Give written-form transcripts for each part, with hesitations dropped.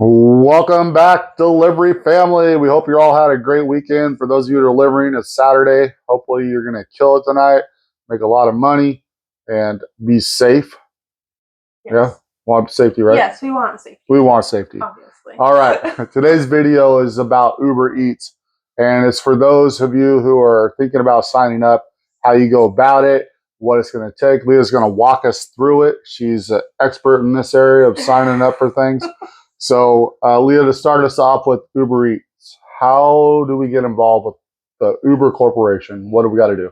Welcome back, delivery family. We hope you all had a great weekend. For those of you delivering, it's Saturday. Hopefully, you're going to kill it tonight, make a lot of money, and be safe. Yes. Yeah, want safety, right? Yes, we want safety. We want safety. Obviously. All right. Today's video is about Uber Eats, and it's for those of you who are thinking about signing up, how you go about it, what it's going to take. Leah's going to walk us through it. She's an expert in this area of signing up for things. So, Leah, to start us off with Uber Eats, how do we get involved with the Uber Corporation? What do we got to do?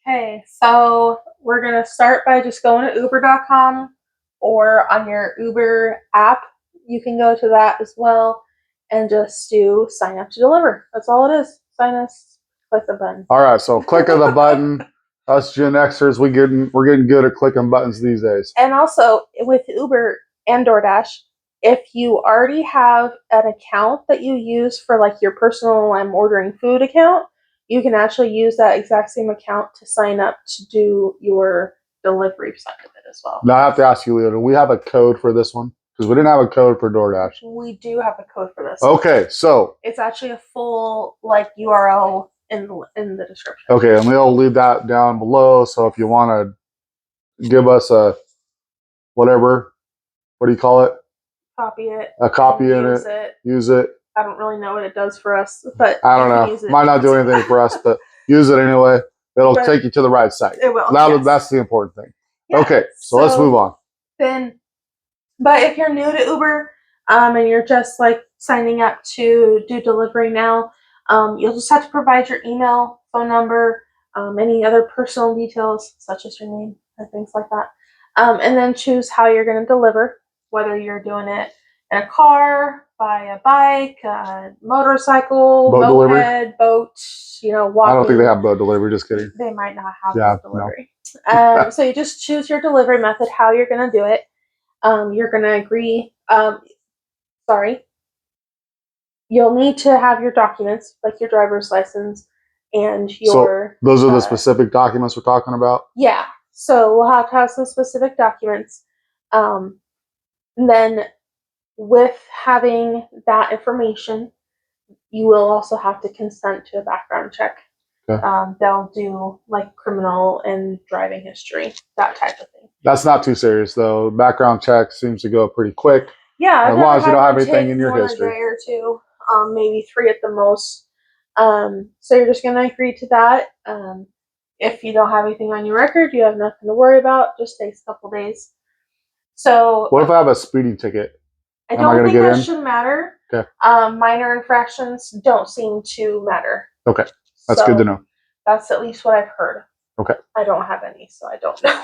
Okay, so we're going to start by just going to uber.com, or on your Uber app, you can go to that as well and just do sign up to deliver. That's all it is. Sign us, click the button. All right, so click of the button. Us Gen Xers, we're getting good at clicking buttons these days. And also with Uber and DoorDash, if you already have an account that you use for like your personal I'm ordering food account, you can actually use that exact same account to sign up to do your delivery side of it as well. Now I have to ask you, Leah, do we have a code for this one? Because we didn't have a code for DoorDash. We do have a code for this. Okay, so it's actually a full like URL in the description. Okay, and we'll leave that down below. So if you want to give us a whatever, what do you call it? Copy it. A copy in it. Use it. I don't really know what it does for us, but I don't know. Might not do anything for us, but use it anyway. It'll take you to the right site. It will. That's the important thing. Yeah. Okay, so let's move on. But if you're new to Uber, and you're just like signing up to do delivery now, you'll just have to provide your email, phone number, any other personal details such as your name and things like that, and then choose how you're going to deliver. Whether you're doing it in a car, by a bike, motorcycle, moped, boat, walking. I don't think they have boat delivery, just kidding. They might not have boat delivery. No. So you just choose your delivery method, how you're going to do it. You're going to agree. You'll need to have your documents, like your driver's license and your... So those are the specific documents we're talking about? Yeah. So we'll have to have some specific documents. And then with having that information, you will also have to consent to a background check. Okay. They'll do like criminal and driving history, that type of thing. That's not too serious though. Background check seems to go pretty quick. Yeah, as long as you don't have anything in your history. A day or two, maybe 3 at the most. So you're just going to agree to that. If you don't have anything on your record, you have nothing to worry about. Just takes a couple days. So what if I have a speeding ticket? I don't think that should matter. Okay. Minor infractions don't seem to matter. Okay. That's good to know. That's at least what I've heard. Okay. I don't have any, so I don't know.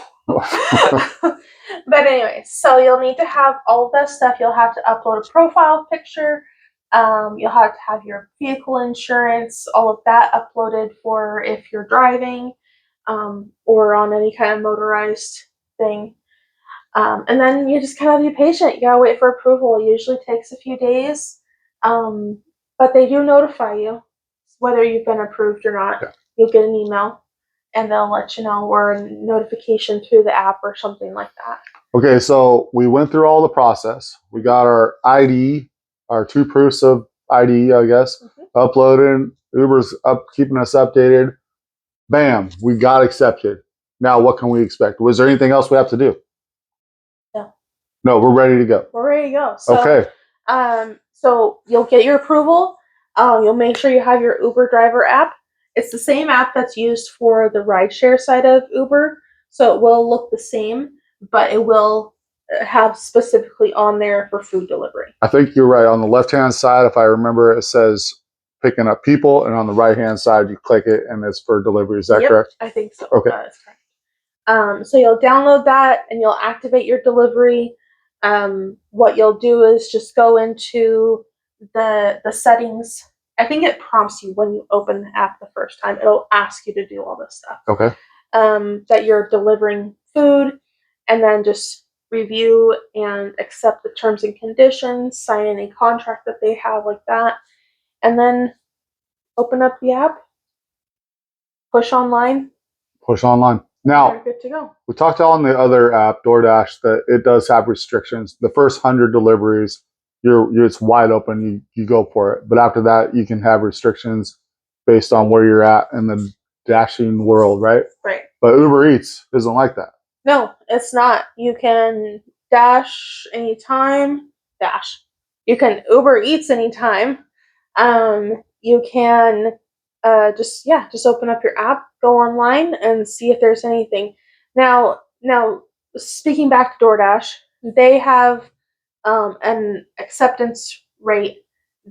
But anyway, so you'll need to have all of that stuff. You'll have to upload a profile picture. You'll have to have your vehicle insurance, all of that uploaded for if you're driving, or on any kind of motorized thing. And then you just kind of be patient. You gotta wait for approval. It usually takes a few days, but they do notify you whether you've been approved or not. Yeah. You'll get an email, and they'll let you know, or a notification through the app or something like that. Okay, so we went through all the process. We got our ID, our 2 proofs of ID, I guess, uploaded. Uber's keeping us updated. Bam, we got accepted. Now, what can we expect? Was there anything else we have to do? No, we're ready to go. We're ready to go. So, okay. So you'll get your approval. You'll make sure you have your Uber driver app. It's the same app that's used for the rideshare side of Uber, so it will look the same, but it will have specifically on there for food delivery. I think you're right. On the left-hand side, if I remember, it says picking up people, and on the right-hand side, you click it, and it's for delivery. Is that correct? I think so. Okay. That is correct. So you'll download that, and you'll activate your delivery. What you'll do is just go into the settings. I think it prompts you when you open the app the first time. It'll ask you to do all this stuff. Okay. That you're delivering food, and then just review and accept the terms and conditions, sign any contract that they have like that, and then open up the app, push online. Push online. Now, you're good to go. We talked on the other app, DoorDash, that it does have restrictions. The first 100 deliveries, it's wide open. You go for it. But after that, you can have restrictions based on where you're at in the dashing world, right? Right. But Uber Eats isn't like that. No, it's not. You can dash anytime. Dash. You can Uber Eats anytime. You can just open up your app, go online, and see if there's anything. Now, speaking back to DoorDash, they have an acceptance rate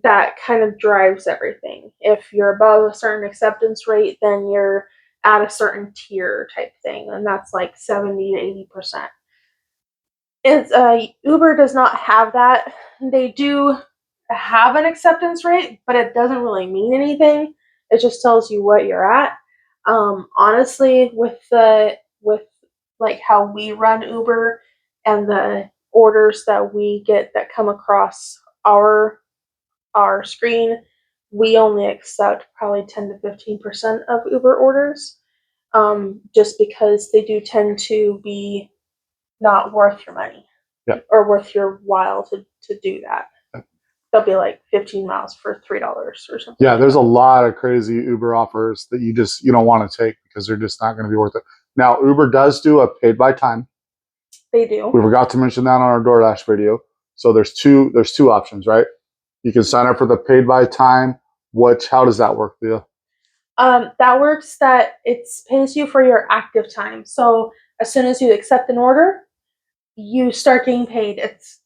that kind of drives everything. If you're above a certain acceptance rate, then you're at a certain tier type thing, and that's like 70 to 80%. It's Uber does not have that. They do have an acceptance rate, but it doesn't really mean anything. It just tells you what you're at. Honestly, with like how we run Uber and the orders that we get that come across our screen, we only accept probably 10 to 15% of Uber orders, just because they do tend to be not worth your money, yeah, or worth your while to do that. They'll be like 15 miles for $3 or something. Yeah, there's a lot of crazy Uber offers that you don't want to take because they're just not going to be worth it. Now, Uber does do a paid by time. They do. We forgot to mention that on our DoorDash video. So there's two options, right? You can sign up for the paid by time. How does that work, Leah? That works that it pays you for your active time. So as soon as you accept an order, you start getting paid.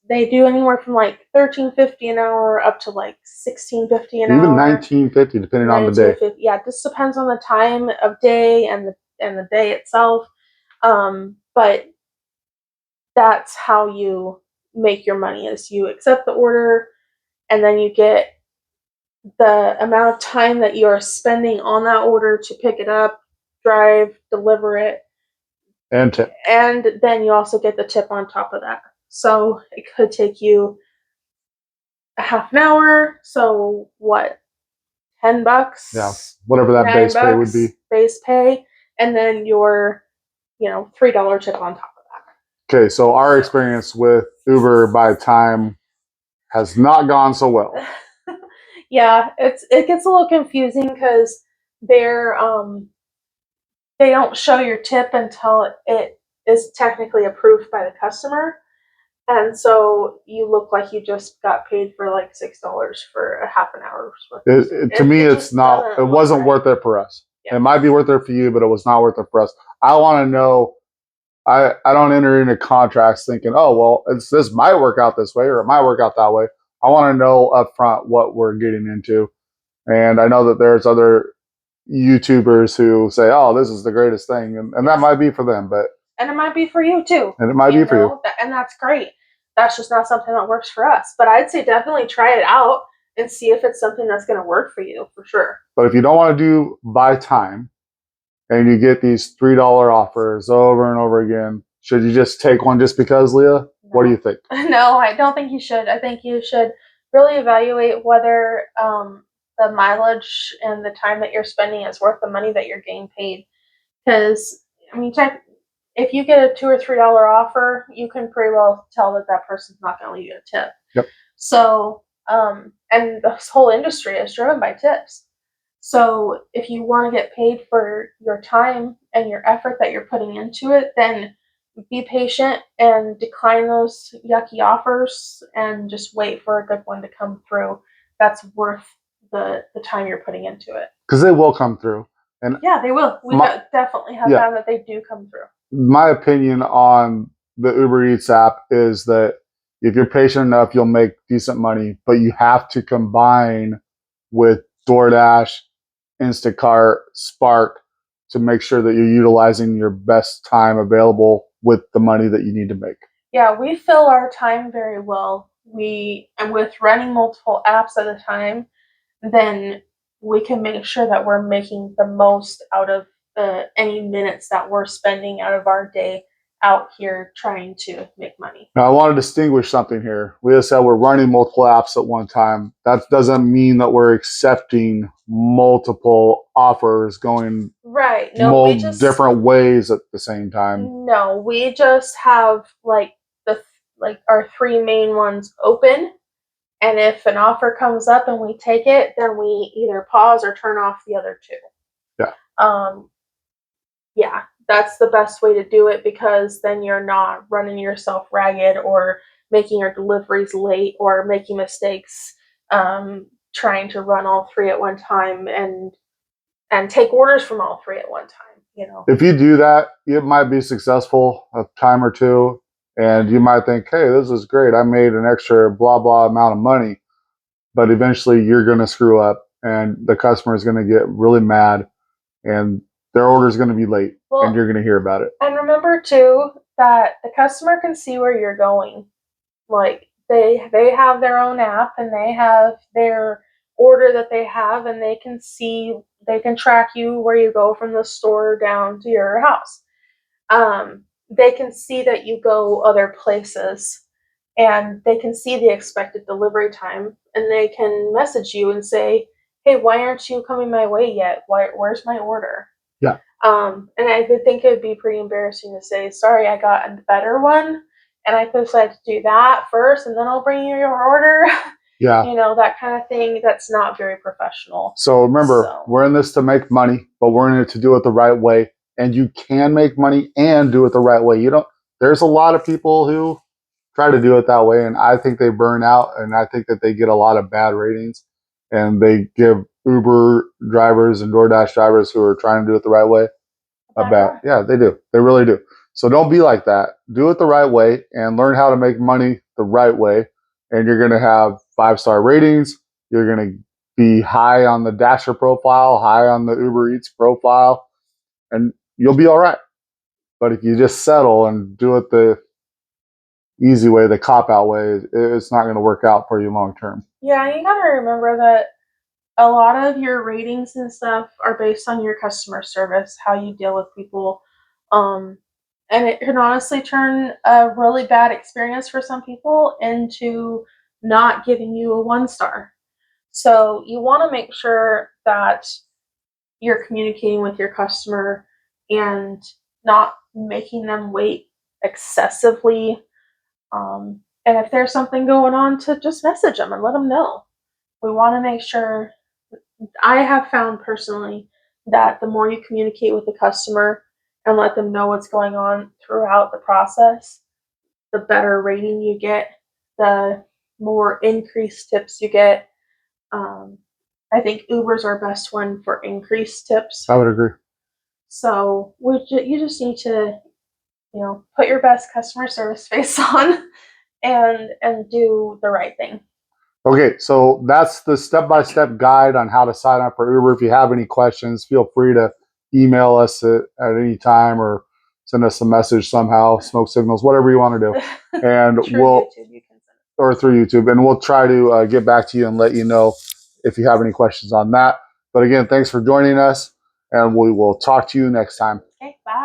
They do anywhere from like $13.50 an hour up to like $16.50 an hour. Even $19.50 depending on the day. Yeah, it just depends on the time of day and the day itself. But that's how you make your money, is you accept the order and then you get the amount of time that you are spending on that order to pick it up, drive, deliver it, and tip. And then you also get the tip on top of that. So it could take you a half an hour. So what, $10? Yeah, whatever that base pay would be. Base pay, and then your $3 tip on top of that. Okay, so our experience with Uber by time has not gone so well. Yeah, it gets a little confusing because they're they don't show your tip until it is technically approved by the customer, and so you look like you just got paid for like $6 for a half an hour. To me, it's not. It wasn't worth it for us. Yeah. It might be worth it for you, but it was not worth it for us. I want to know. I don't enter into contracts thinking, oh well, this might work out this way or it might work out that way. I want to know up front what we're getting into, and I know that there's other YouTubers who say, oh, this is the greatest thing, and that might be for them, but and it might be for you too, and it might be for you, and that's great. That's just not something that works for us, but I'd say definitely try it out and see if it's something that's going to work for you, for sure. But if you don't want to do by time and you get these $3 offers over and over again, should you just take one just because, Leah? No. What do you think? No, I don't think you should. I think you should really evaluate whether the mileage and the time that you're spending is worth the money that you're getting paid. Because, I mean, if you get a $2 or $3 offer, you can pretty well tell that person's not going to leave you a tip. Yep. So, and this whole industry is driven by tips. So if you want to get paid for your time and your effort that you're putting into it, then be patient and decline those yucky offers and just wait for a good one to come through that's worth the time you're putting into it. Because they will come through. And yeah, they will. We definitely have found that they do come through. My opinion on the Uber Eats app is that if you're patient enough, you'll make decent money, but you have to combine with DoorDash, Instacart, Spark to make sure that you're utilizing your best time available with the money that you need to make. Yeah, we fill our time very well. And with running multiple apps at a time, then we can make sure that we're making the most out of any minutes that we're spending out of our day out here trying to make money. Now, I want to distinguish something here. Leah said we're running multiple apps at one time. That doesn't mean that we're accepting multiple offers going right. No, different ways at the same time. No, we just have like our three main ones open, And if an offer comes up and we take it, then we either pause or turn off the other two. Yeah. Yeah, that's the best way to do it, because then you're not running yourself ragged or making your deliveries late or making mistakes, trying to run all three at one time and take orders from all three at one time, you know. If you do that, it might be successful a time or two, and you might think, hey, this is great. I made an extra blah, blah amount of money. But eventually you're going to screw up and the customer is going to get really mad and their order is going to be late and you're going to hear about it. And remember too that the customer can see where you're going. Like they have their own app and they have their order that they have, and they can track you where you go from the store down to your house. They can see that you go other places, and they can see the expected delivery time, and they can message you and say, hey, why aren't you coming my way yet? Where's my order? Yeah. And I would think it would be pretty embarrassing to say, sorry, I got a better one, and I decided to do that first, and then I'll bring you your order. Yeah. You know, that kind of thing. That's not very professional. So remember, we're in this to make money, but we're in it to do it the right way. And you can make money and do it the right way. There's a lot of people who try to do it that way, and I think they burn out, and I think that they get a lot of bad ratings, and they give Uber drivers and DoorDash drivers who are trying to do it the right way a bad. Yeah, they do. They really do. So don't be like that. Do it the right way and learn how to make money the right way, and you're going to have 5-star ratings. You're going to be high on the Dasher profile, high on the Uber Eats profile, and you'll be all right. But if you just settle and do it the easy way, the cop-out way, it's not going to work out for you long term. Yeah, you got to remember that a lot of your ratings and stuff are based on your customer service, how you deal with people. And it can honestly turn a really bad experience for some people into not giving you a 1-star. So you want to make sure that you're communicating with your customer and not making them wait excessively. And if there's something going on, to just message them and let them know. We want to make sure. I have found personally that the more you communicate with the customer and let them know what's going on throughout the process, the better rating you get, the more increased tips you get. I think Uber's our best one for increased tips. I would agree. So you just need to, put your best customer service face on and do the right thing. Okay, so that's the step-by-step guide on how to sign up for Uber. If you have any questions, feel free to email us at any time or send us a message somehow, smoke signals, whatever you want to do. And or through YouTube, and we'll try to get back to you and let you know if you have any questions on that. But again, thanks for joining us, and we will talk to you next time. Okay, bye.